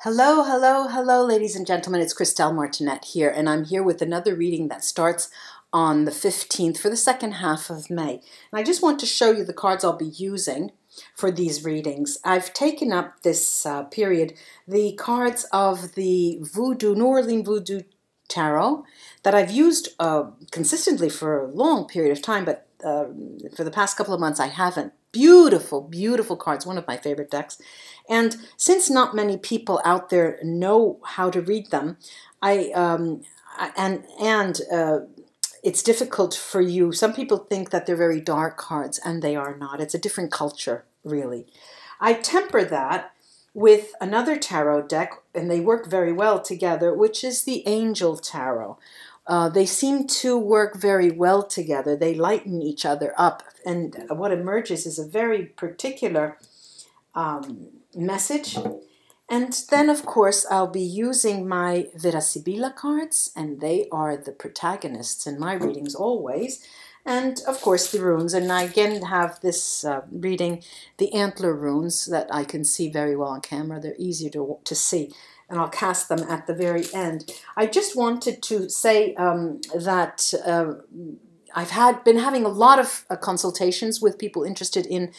Hello, hello, hello, ladies and gentlemen. It's Christelle Martinette here, and I'm here with another reading that starts on the 15th for the second half of May. And I just want to show you the cards I'll be using for these readings. I've taken up this period the cards of the New Orleans Voodoo Tarot that I've used consistently for a long period of time, but for the past couple of months I haven't. Beautiful, beautiful cards, one of my favorite decks. And since not many people out there know how to read them, it's difficult for you. Some people think that they're very dark cards, and they are not. It's a different culture, really. I temper that with another tarot deck, and they work very well together, which is the Angel Tarot. They seem to work very well together. They lighten each other up, and what emerges is a very particular message. And then, of course, I'll be using my Vera Sibilla cards, and they are the protagonists in my readings always. And, of course, the runes. And I again have this reading, the antler runes, that I can see very well on camera. They're easier to see. And I'll cast them at the very end. I just wanted to say that I've been having a lot of consultations with people interested in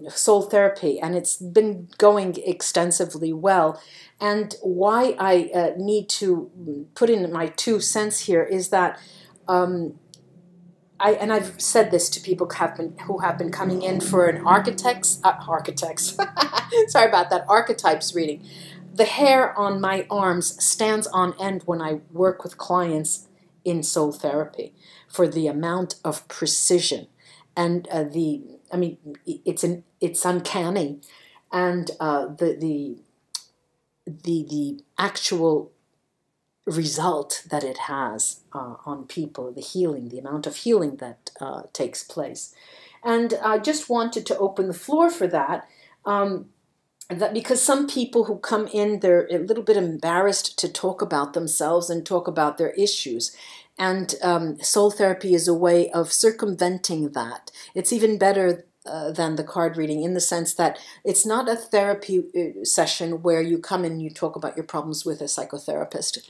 soul therapy, and it's been going extensively well. And why I need to put in my 2 cents here is that I've said this to people who have been coming in for an archetypes reading. The hair on my arms stands on end when I work with clients in soul therapy for the amount of precision and it's uncanny, and the actual result that it has on people, the amount of healing that takes place. And I just wanted to open the floor for that. Because some people who come in, they're a little bit embarrassed to talk about themselves and talk about their issues. And soul therapy is a way of circumventing that. It's even better than the card reading in the sense that it's not a therapy session where you come in and you talk about your problems with a psychotherapist.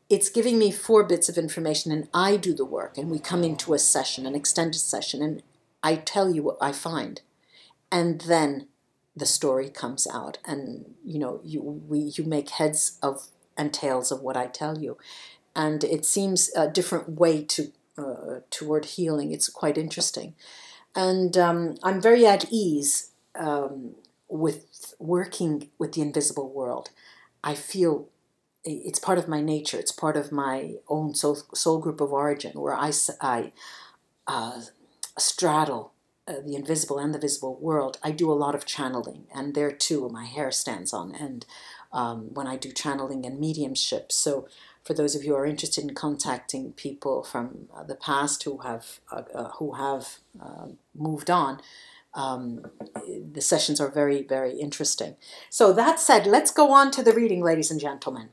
It's giving me 4 bits of information, and I do the work, and we come into a session, an extended session, and I tell you what I find. And then the story comes out, and you make heads of and tails of what I tell you, and it seems a different way toward healing. It's quite interesting, and I'm very at ease with working with the invisible world. I feel it's part of my nature. It's part of my own soul group of origin, where I straddle the invisible and the visible world. I do a lot of channeling, and there too my hair stands on end when I do channeling and mediumship. So for those of you who are interested in contacting people from the past who have moved on, the sessions are very, very interesting. So that said, let's go on to the reading, ladies and gentlemen.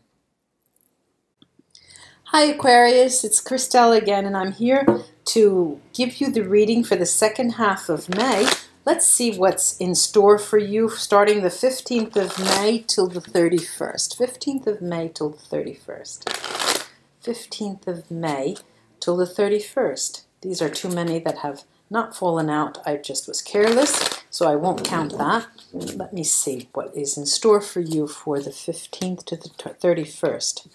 Hi Aquarius, it's Christelle again, and I'm here to give you the reading for the second half of May. Let's see what's in store for you starting the 15th of May till the 31st. 15th of May till the 31st. 15th of May till the 31st. These are too many that have not fallen out. I just was careless, so I won't count that. Let me see what is in store for you for the 15th to the 31st.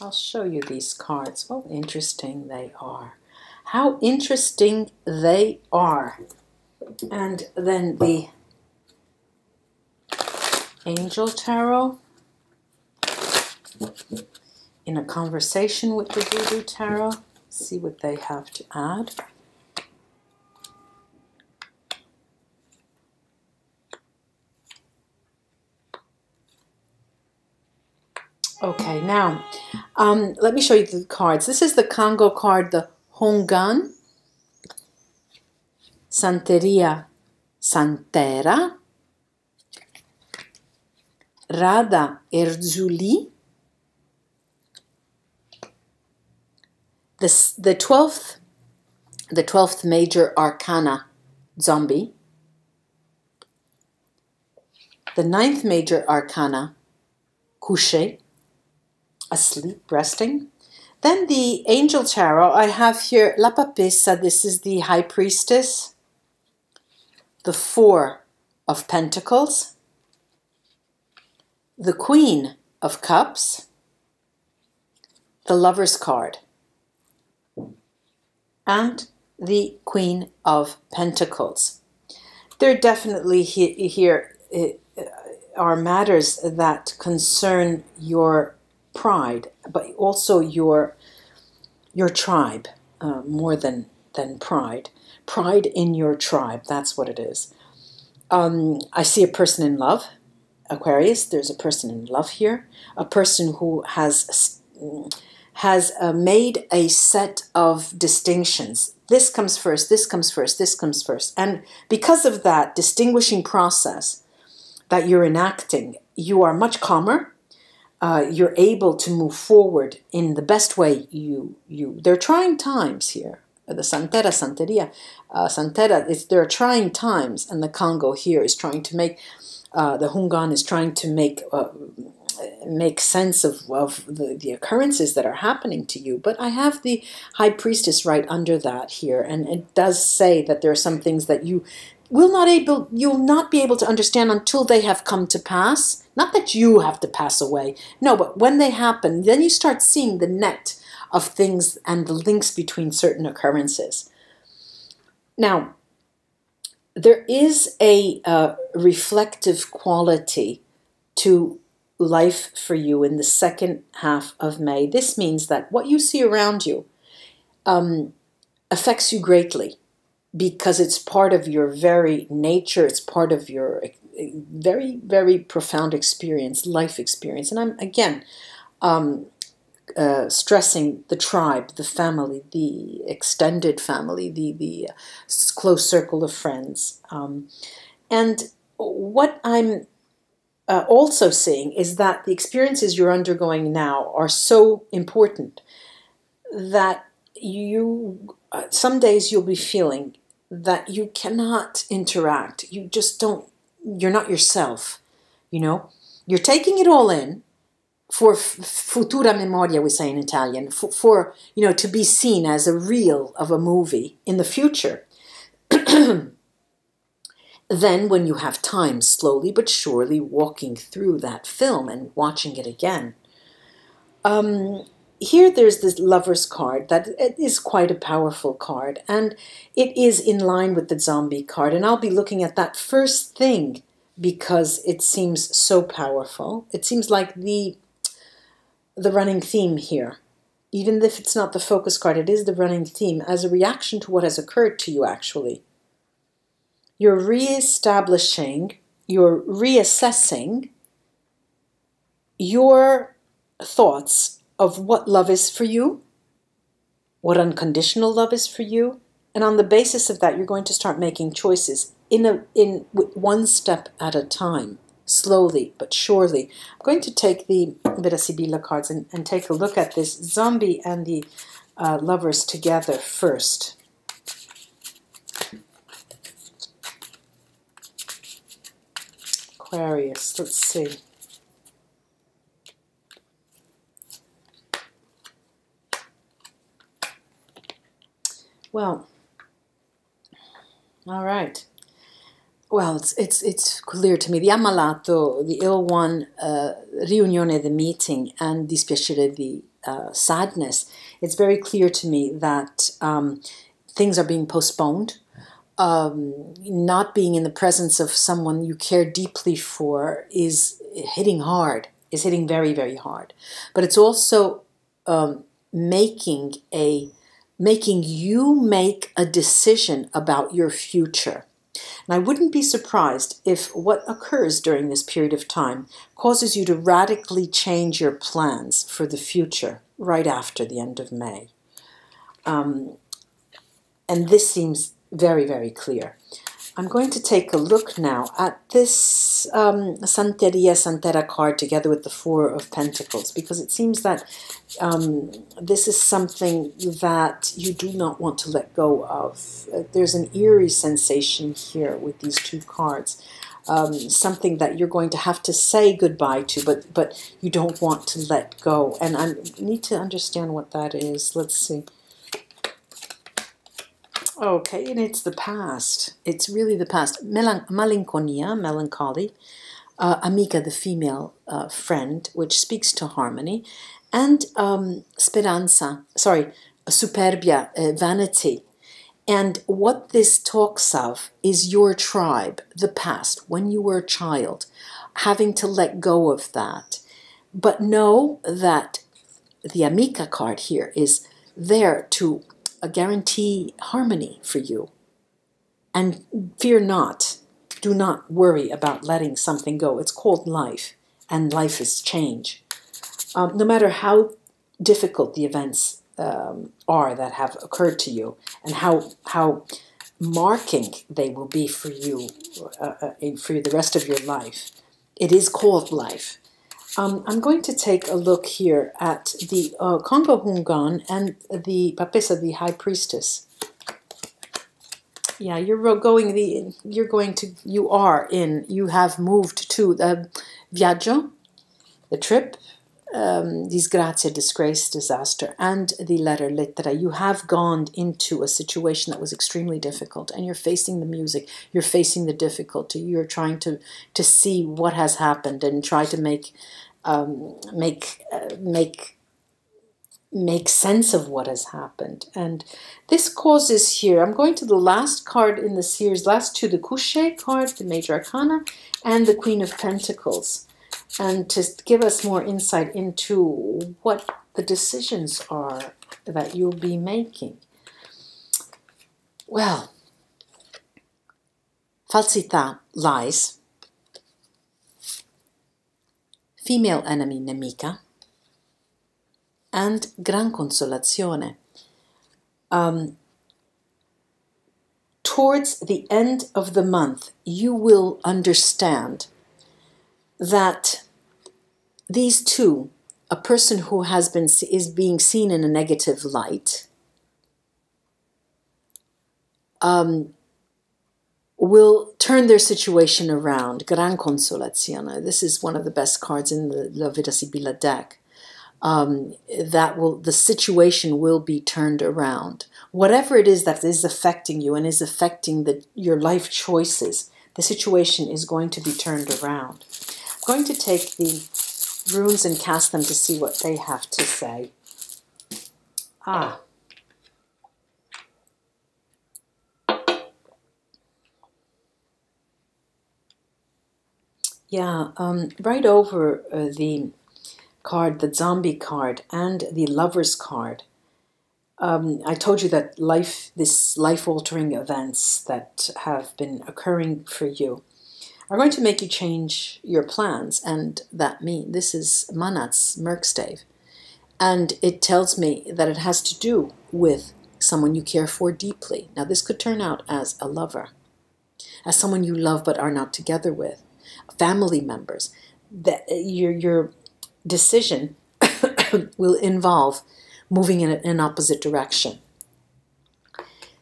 I'll show you these cards. Oh, interesting they are. How interesting they are. And then the Angel Tarot in a conversation with the Voodoo Tarot. See what they have to add. Okay, now let me show you the cards. This is the Congo card, the Hongan, Santeria Santera, Rada Erzuli, the 12th major arcana, Zombie, The ninth major arcana, couché, asleep, resting. Then the angel tarot, I have here La Papessa, this is the high priestess, the Four of Pentacles, the Queen of Cups, the Lover's card, and the Queen of Pentacles. There definitely here are matters that concern your pride, but also your tribe, more than pride. Pride in your tribe, that's what it is. I see a person in love, Aquarius. There's a person in love here, a person who has made a set of distinctions. This comes first, this comes first, this comes first. And because of that distinguishing process that you're enacting, you are much calmer. You're able to move forward in the best way there are trying times here. The Santeria, there are trying times, and the Congo here is trying to make, the Hungan is trying to make sense of the occurrences that are happening to you. But I have the High Priestess right under that here, and it does say that there are some things that you'll not be able to understand until they have come to pass. Not that you have to pass away, no, but when they happen, then you start seeing the net of things and the links between certain occurrences. Now, there is a reflective quality to life for you in the second half of May. This means that what you see around you affects you greatly, because it's part of your very nature, it's part of your very, very profound experience, life experience. And I'm, again, stressing the tribe, the family, the extended family, the close circle of friends. And what I'm also seeing is that the experiences you're undergoing now are so important that some days you'll be feeling that you cannot interact. You just don't, you're not yourself, you know. You're taking it all in for futura memoria, we say in Italian, for you know, to be seen as a reel of a movie in the future. Then when you have time, slowly but surely walking through that film and watching it again. Here there's this Lover's card that is quite a powerful card, and it is in line with the Zombie card, and I'll be looking at that first thing because it seems so powerful. It seems like the running theme here. Even if it's not the focus card, it is the running theme as a reaction to what has occurred to you, actually. You're reestablishing, you're reassessing your thoughts of what love is for you, what unconditional love is for you, and on the basis of that, you're going to start making choices one step at a time, slowly but surely. I'm going to take the Vera Sibilla cards and take a look at this Zombie and the Lovers together first. Aquarius, let's see. Well, all right. Well, it's clear to me. The ammalato, the ill one, riunione, the meeting, and dispiacere, the sadness. It's very clear to me that things are being postponed. Not being in the presence of someone you care deeply for is hitting hard. Is hitting very, very hard. But it's also making you make a decision about your future. And I wouldn't be surprised if what occurs during this period of time causes you to radically change your plans for the future right after the end of May. And this seems very, very clear. I'm going to take a look now at this Santera card together with the Four of Pentacles, because it seems that this is something that you do not want to let go of. There's an eerie sensation here with these two cards. something that you're going to have to say goodbye to, but you don't want to let go. And I need to understand what that is. Let's see. Okay, and it's the past. It's really the past. Malinconia, melancholy. Amica, the female friend, which speaks to harmony. And speranza, sorry, superbia, vanity. And what this talks of is your tribe, the past, when you were a child, having to let go of that. But know that the Amica card here is there to guarantee harmony for you. And fear not. Do not worry about letting something go. It's called life, and life is change. No matter how difficult the events are that have occurred to you, and how marking they will be for you for the rest of your life. It is called life. I'm going to take a look here at the Congo Hungan and the Papessa, the High Priestess. Yeah, you have moved to the viaggio, the trip, disgrazia, disgrace, disaster, and the lettera. You have gone into a situation that was extremely difficult, and you're facing the music, you're facing the difficulty, you're trying to see what has happened and try to make sense of what has happened. And this causes here, I'm going to the last card in the series, last two, the Couché card, the Major Arcana, and the Queen of Pentacles. And to give us more insight into what the decisions are that you'll be making. Well, falsità, lies. Female enemy, nemica. And gran consolazione. Towards the end of the month, you will understand that these two, a person who is being seen in a negative light, will turn their situation around. Gran consolazione. This is one of the best cards in the Vera Sibilla deck. The situation will be turned around. Whatever it is that is affecting you and is affecting your life choices, the situation is going to be turned around. I'm going to take the runes and cast them to see what they have to say. Yeah, right over the card, the zombie card, and the lover's card. I told you that this life-altering events that have been occurring for you are going to make you change your plans, and this is Manat's Merkstave, and it tells me that it has to do with someone you care for deeply. Now, this could turn out as a lover, as someone you love but are not together with, family members. That your decision will involve moving in an opposite direction.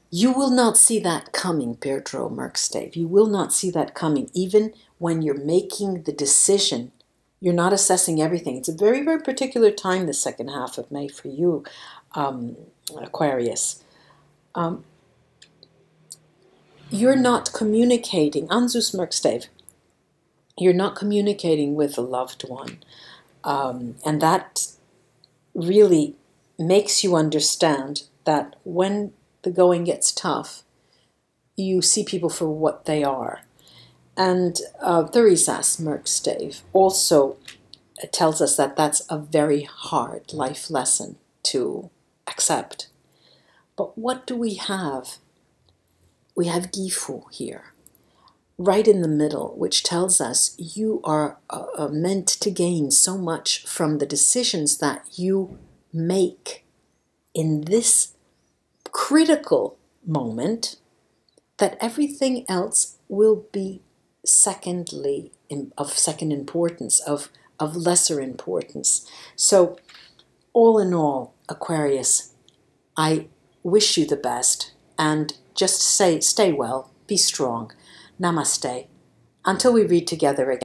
You will not see that coming, Pedro Merkstave. You will not see that coming. Even when you're making the decision, you're not assessing everything. It's a very, very particular time, the second half of May for you, Aquarius. You're not communicating, Anzus Merkstave, you're not communicating with a loved one. And that really makes you understand that when the going gets tough, you see people for what they are. And Theresa's Merkstave also tells us that that's a very hard life lesson to accept. But what do we have? We have Gifu here, right in the middle, which tells us you are meant to gain so much from the decisions that you make in this critical moment that everything else will be of second importance, of lesser importance. So all in all, Aquarius, I wish you the best, and just stay well, be strong. Namaste. Until we read together again.